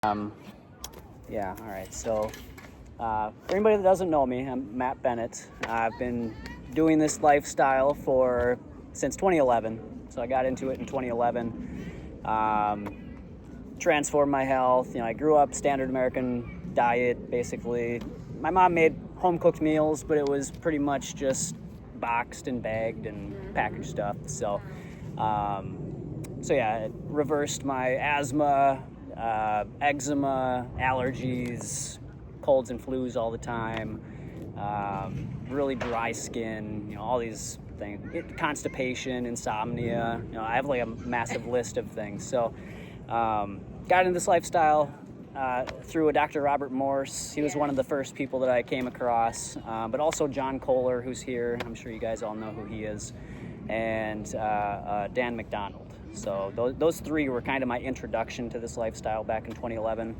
Yeah, all right. So, for anybody that doesn't know me, I'm Matt Bennett. I've been doing this lifestyle since 2011. So I got into it in 2011. Transformed my health. I grew up standard American diet, basically. My mom made home-cooked meals, but it was pretty much just boxed and bagged and packaged stuff. So yeah, it reversed my asthma, eczema, allergies, colds and flus all the time, really dry skin, all these things, constipation, insomnia. I have like a massive list of things. So got into this lifestyle through a Dr. Robert Morse. He was one of the first people that I came across, but also John Kohler, who's here. I'm sure you guys all know who he is, and Dan McDonald. So those three were kind of my introduction to this lifestyle back in 2011.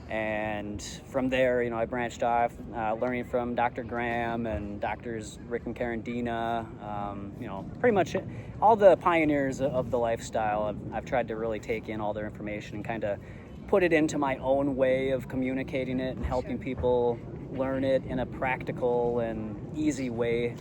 And from there, I branched off, learning from Dr. Graham and doctors Rick and Karen Dina, pretty much all the pioneers of the lifestyle. I've tried to really take in all their information and kind of put it into my own way of communicating it and helping people learn it in a practical and easy way.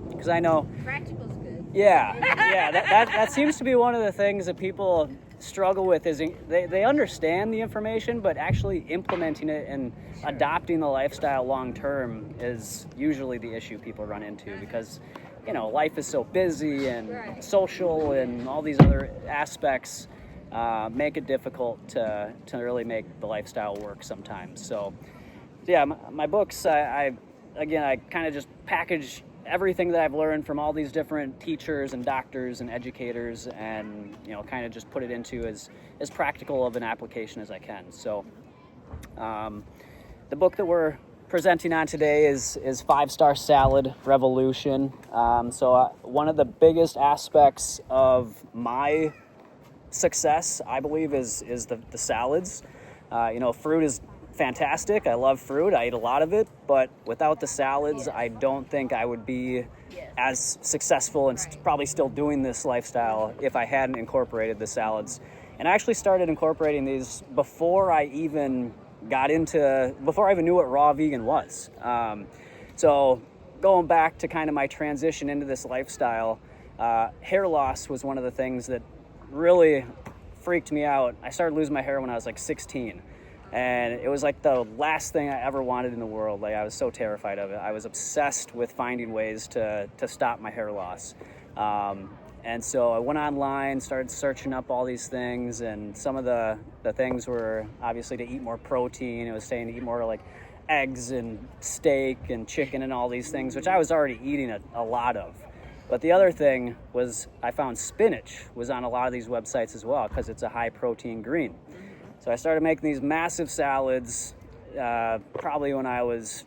Because I know practical's good. Yeah, that seems to be one of the things that people struggle with is they understand the information, but actually implementing it and adopting the lifestyle long term is usually the issue people run into, because life is so busy and social and all these other aspects make it difficult to really make the lifestyle work sometimes. So yeah, my books, I kind of just package everything that I've learned from all these different teachers and doctors and educators, and kind of just put it into as practical of an application as I can. So the book that we're presenting on today is 5-Star Salad Revolution. One of the biggest aspects of my success, I believe, is the salads. Fruit is fantastic. I love fruit. I eat a lot of it, but without the salads, I don't think I would be as successful and probably still doing this lifestyle if I hadn't incorporated the salads. And I actually started incorporating these before I even knew what raw vegan was. So going back to kind of my transition into this lifestyle, hair loss was one of the things that really freaked me out. I started losing my hair when I was like 16. And it was like the last thing I ever wanted in the world. Like, I was so terrified of it. I was obsessed with finding ways to stop my hair loss. And so I went online, started searching up all these things, and some of the things were obviously to eat more protein. It was saying to eat more like eggs and steak and chicken and all these things, which I was already eating a lot of. But the other thing was I found spinach was on a lot of these websites as well, because it's a high protein green. So I started making these massive salads probably when I was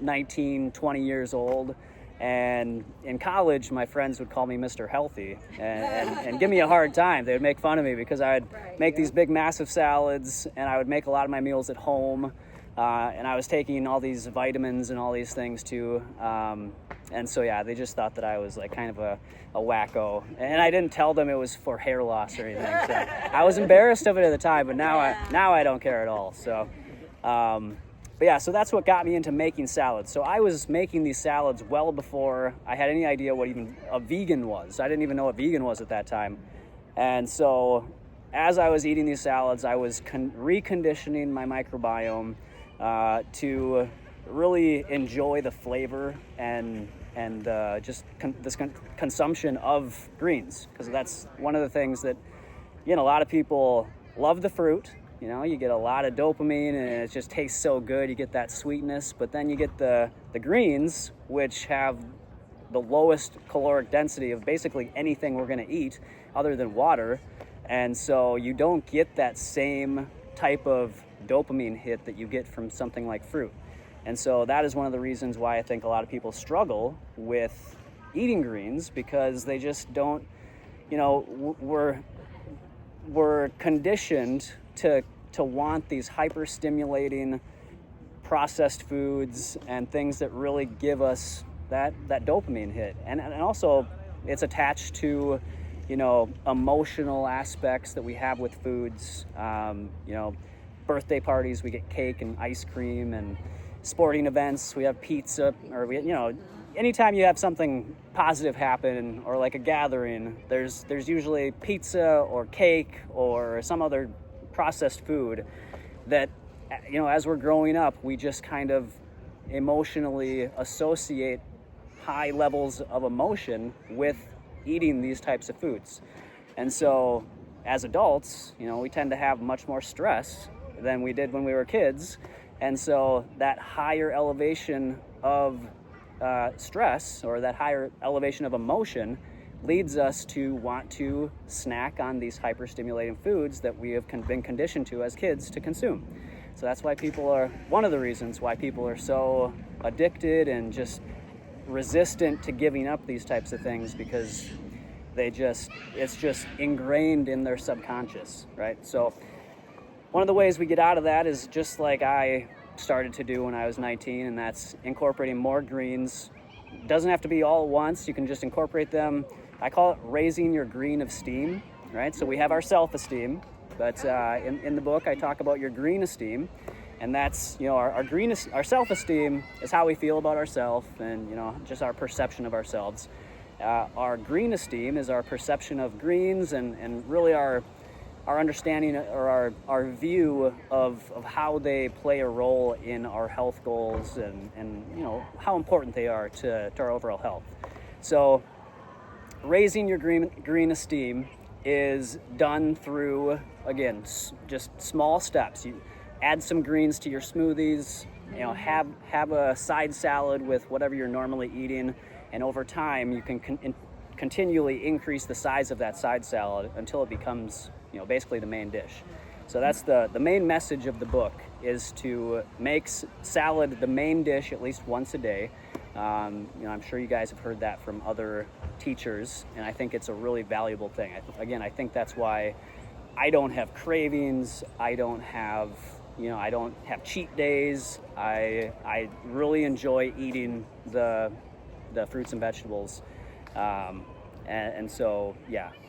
19, 20 years old. And in college, my friends would call me Mr. Healthy and give me a hard time. They would make fun of me because I would make these big, massive salads, and I would make a lot of my meals at home. And I was taking all these vitamins and all these things too. And so, yeah, they just thought that I was like kind of a wacko. And I didn't tell them it was for hair loss or anything. So I was embarrassed of it at the time, but now I don't care at all. So, but yeah, so that's what got me into making salads. So I was making these salads well before I had any idea what even a vegan was. I didn't even know what vegan was at that time. And so as I was eating these salads, I was reconditioning my microbiome to really enjoy the flavor and this consumption of greens, because that's one of the things that a lot of people love the fruit. You get a lot of dopamine and it just tastes so good. You get that sweetness, but then you get the greens, which have the lowest caloric density of basically anything we're going to eat other than water, and so you don't get that same type of dopamine hit that you get from something like fruit. And so that is one of the reasons why I think a lot of people struggle with eating greens, because they just don't, we're conditioned to want these hyper stimulating processed foods and things that really give us that dopamine hit. And also it's attached to, emotional aspects that we have with foods. birthday parties, we get cake and ice cream, and sporting events, we have pizza, or anytime you have something positive happen or like a gathering, there's usually pizza or cake or some other processed food that, as we're growing up, we just kind of emotionally associate high levels of emotion with eating these types of foods. And so as adults, we tend to have much more stress than we did when we were kids. And so that higher elevation of stress, or that higher elevation of emotion, leads us to want to snack on these hyper-stimulating foods that we have been conditioned to as kids to consume. So that's why one of the reasons why people are so addicted and just resistant to giving up these types of things, because it's just ingrained in their subconscious, right? So one of the ways we get out of that is just like I started to do when I was 19, and that's incorporating more greens. It doesn't have to be all at once. You can just incorporate them. I call it raising your green esteem, right? So we have our self-esteem, but in the book I talk about your green esteem, and that's our self-esteem is how we feel about ourselves, and just our perception of ourselves. Our green esteem is our perception of greens, and really our understanding, or our view of how they play a role in our health goals, and how important they are to our overall health. So raising your green esteem is done through, again, just small steps. You add some greens to your smoothies, have a side salad with whatever you're normally eating, and over time you can continually increase the size of that side salad until it becomes basically the main dish. So that's the main message of the book, is to make salad the main dish at least once a day. I'm sure you guys have heard that from other teachers, and I think it's a really valuable thing. I think that's why I don't have cravings. I don't have cheat days. I really enjoy eating the fruits and vegetables. And so,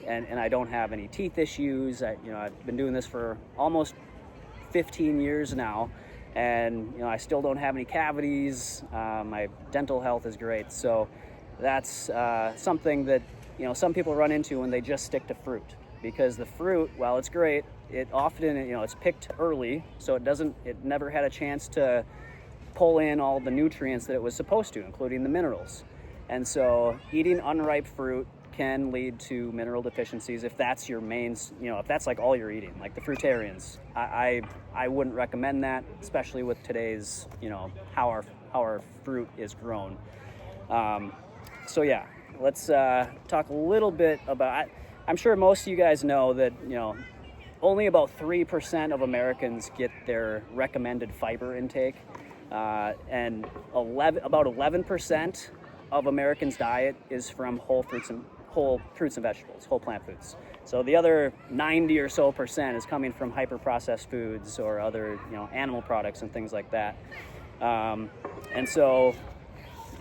and I don't have any teeth issues. I've been doing this for almost 15 years now, and I still don't have any cavities. My dental health is great. So that's something that some people run into when they just stick to fruit, because the fruit, while it's great, it often it's picked early, so it never had a chance to pull in all the nutrients that it was supposed to, including the minerals. And so eating unripe fruit can lead to mineral deficiencies if that's your main, if that's like all you're eating, like the fruitarians. I wouldn't recommend that, especially with today's, how our fruit is grown. Let's talk a little bit about, I'm sure most of you guys know that, only about 3% of Americans get their recommended fiber intake, and about 11% of Americans' diet is from whole fruits and vegetables, whole plant foods. So the other 90 or so percent is coming from hyper-processed foods or other, animal products and things like that. And so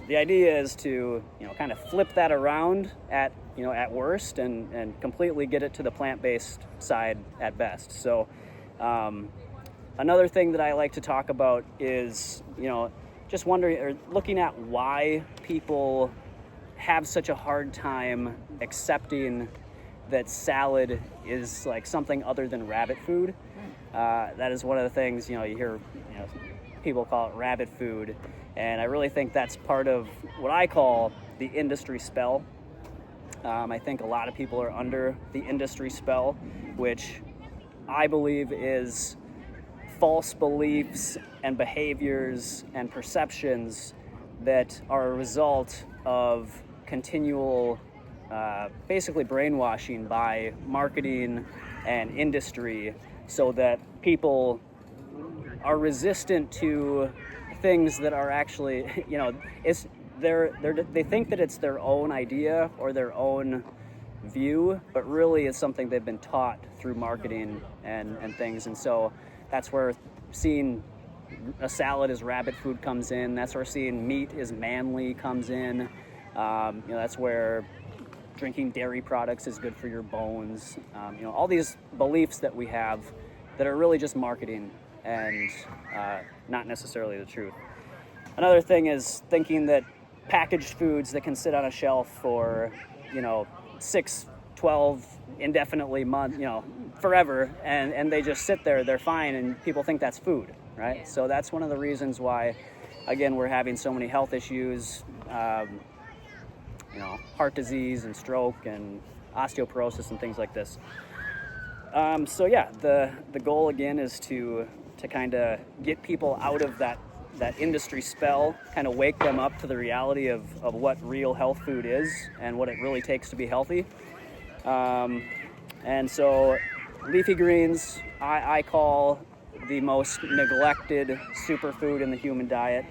the idea is to, kind of flip that around at worst, and completely get it to the plant-based side at best. So another thing that I like to talk about is, just wondering, or looking at why people have such a hard time accepting that salad is like something other than rabbit food. That is one of the things, you hear, people call it rabbit food. And I really think that's part of what I call the industry spell. I think a lot of people are under the industry spell, which I believe is false beliefs and behaviors and perceptions that are a result of continual basically brainwashing by marketing and industry, so that people are resistant to things that are actually, they think that it's their own idea or their own view, but really it's something they've been taught through marketing and things. And so that's where seeing a salad as rabbit food comes in. That's where seeing meat is manly comes in. That's where drinking dairy products is good for your bones. All these beliefs that we have that are really just marketing and not necessarily the truth. Another thing is thinking that packaged foods that can sit on a shelf for, 6, 12, indefinitely forever, and they just sit there, they're fine, and people think that's food, right? Yeah. So that's one of the reasons why, again, we're having so many health issues, heart disease and stroke and osteoporosis and things like this. The goal again is to kind of get people out of that industry spell, kind of wake them up to the reality of what real health food is and what it really takes to be healthy. And so leafy greens, I call the most neglected superfood in the human diet.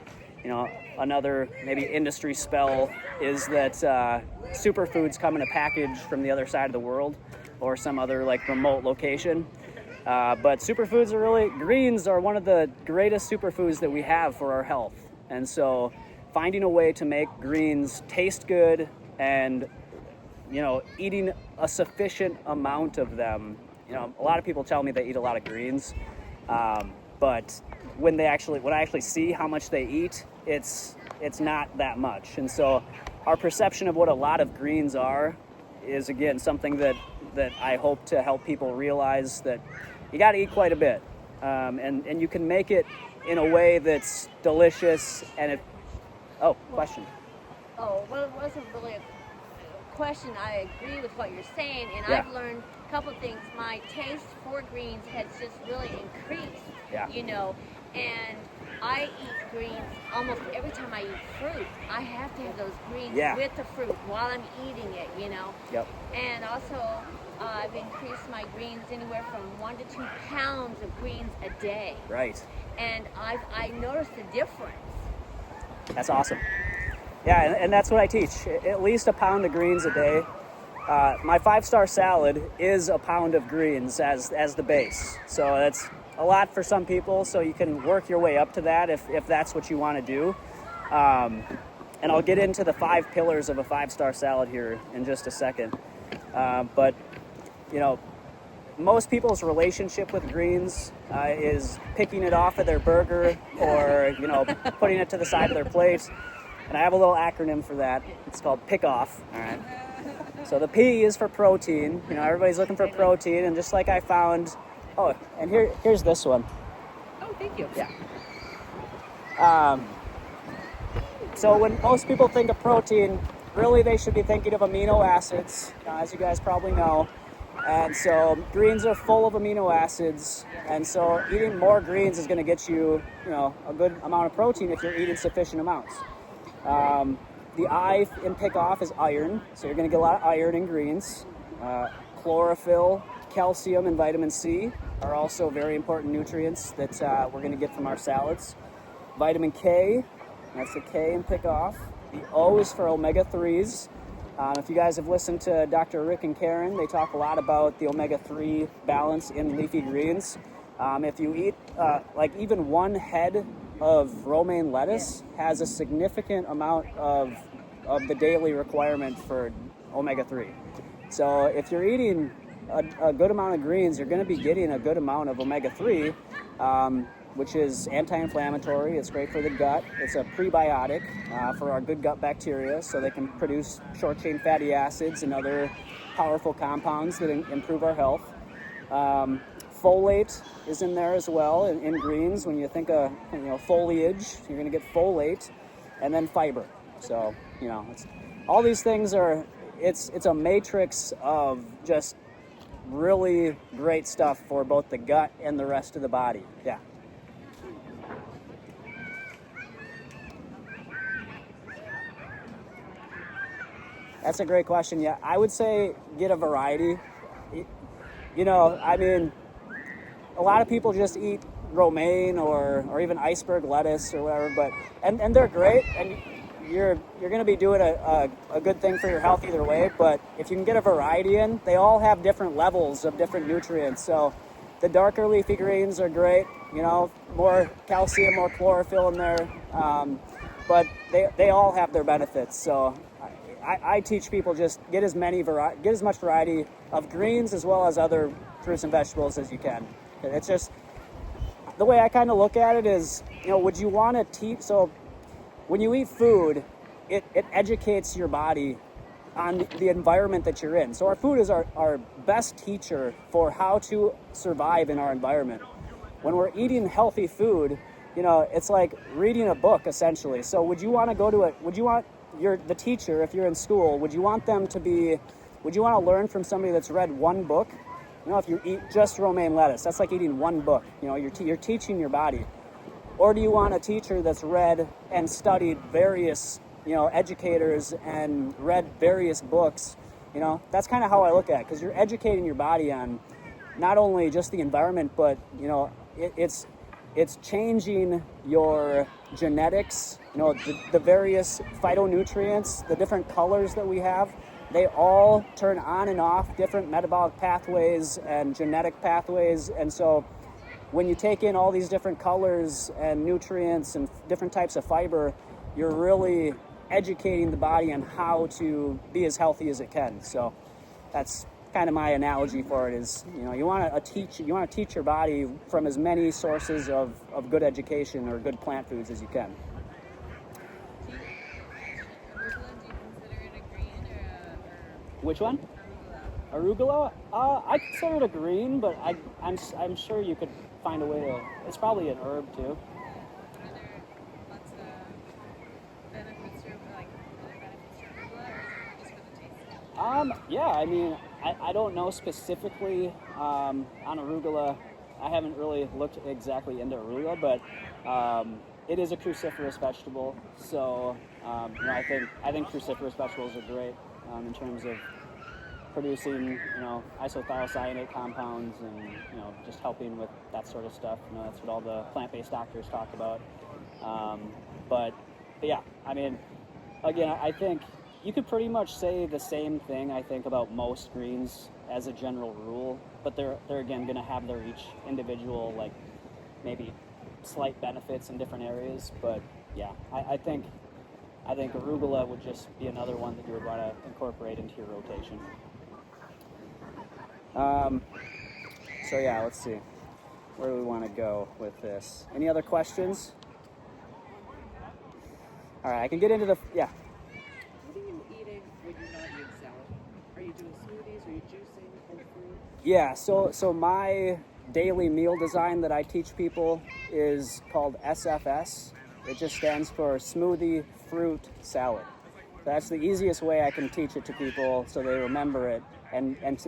Another maybe industry spell is that superfoods come in a package from the other side of the world or some other like remote location. But superfoods greens are one of the greatest superfoods that we have for our health. And so finding a way to make greens taste good and, eating a sufficient amount of them. A lot of people tell me they eat a lot of greens, but when I actually see how much they eat, it's not that much. And so our perception of what a lot of greens are is, again, something that I hope to help people realize that you got to eat quite a bit, and you can make it in a way that's delicious. Question. Oh, well, it wasn't really a question. I agree with what you're saying, and Yeah. I've learned a couple things. My taste for greens has just really increased. Yeah. And I eat greens almost every time I eat fruit. I have to have those greens Yeah. with the fruit while I'm eating it. Yep. And also, I've increased my greens anywhere from 1 to 2 pounds of greens a day. Right. And I noticed a difference. That's awesome. Yeah, and that's what I teach. At least a pound of greens a day. My 5-star salad is a pound of greens as the base. So that's a lot for some people. So you can work your way up to that if that's what you want to do. And I'll get into the 5 pillars of a 5-star salad here in just a second. But most people's relationship with greens is picking it off of their burger or, putting it to the side of their plate. And I have a little acronym for that. It's called pick off. All right. So the P is for protein. Everybody's looking for protein. And just like I found, and here's this one. Oh, thank you. Yeah. So when most people think of protein, really they should be thinking of amino acids, as you guys probably know. And so greens are full of amino acids, and so eating more greens is going to get you, a good amount of protein if you're eating sufficient amounts. The I in pick off is iron, so you're going to get a lot of iron in greens. Chlorophyll, calcium, and vitamin C are also very important nutrients that we're going to get from our salads. Vitamin K, that's the K in pick off. The O is for omega-3s. If you guys have listened to Dr. Rick and Karen, they talk a lot about the omega-3 balance in leafy greens. If you eat even one head of romaine lettuce has a significant amount of the daily requirement for omega-3. So if you're eating a good amount of greens, you're going to be getting a good amount of omega-3, which is anti-inflammatory. It's great for the gut. It's a prebiotic for our good gut bacteria, so they can produce short-chain fatty acids and other powerful compounds that improve our health. Folate is in there as well in greens. When you think of foliage, you're going to get folate, and then fiber. So all these things it's a matrix of just really great stuff for both the gut and the rest of the body. Yeah. That's a great question. Yeah, I would say get a variety. A lot of people just eat romaine or even iceberg lettuce or whatever, and they're great, and you're going to be doing a good thing for your health either way. But if you can get a variety in, they all have different levels of different nutrients. So the darker leafy greens are great, more calcium, more chlorophyll in there, but they all have their benefits. So I teach people just get as much variety of greens as well as other fruits and vegetables as you can. It's just, the way I kind of look at it is, would you want to teach? So when you eat food, it educates your body on the environment that you're in. So our food is our best teacher for how to survive in our environment. When we're eating healthy food, it's like reading a book essentially. So would you want to go to it? Would you want the teacher, if you're in school, would you want to learn from somebody that's read one book? If you eat just romaine lettuce, that's like eating one book. You're teaching your body. Or do you want a teacher that's read and studied various, educators and read various books? That's kind of how I look at it, because you're educating your body on not only just the environment, but it's changing your genetics. The various phytonutrients, the different colors that we have, they all turn on and off different metabolic pathways and genetic pathways. And so when you take in all these different colors and nutrients and different types of fiber, you're really educating the body on how to be as healthy as it can. So that's kind of my analogy for it is, you want to teach your body from as many sources of good education or good plant foods as you can. Which one? Arugula? I consider it a green, but I'm sure you could find a way to. It's probably an herb too. Are there lots of benefits to arugula, or just for the taste? Yeah. I mean, I don't know specifically on arugula. I haven't really looked exactly into arugula, but it is a cruciferous vegetable. So I think cruciferous vegetables are great in terms of producing, isothiocyanate compounds and, just helping with that sort of stuff. That's what all the plant-based doctors talk about. But yeah, I mean, again, I think you could pretty much say the same thing, I think, about most greens as a general rule, but they're again going to have their each individual, like, maybe slight benefits in different areas. But yeah, I think arugula would just be another one that you would want to incorporate into your rotation. So yeah, let's see. Where do we want to go with this? Any other questions? All right, I can get into yeah. What are you eating when you're not eating salad? Are you doing smoothies? Are you juicing whole food? Yeah, so my daily meal design that I teach people is called SFS. It just stands for smoothie fruit salad. That's the easiest way I can teach it to people so they remember it and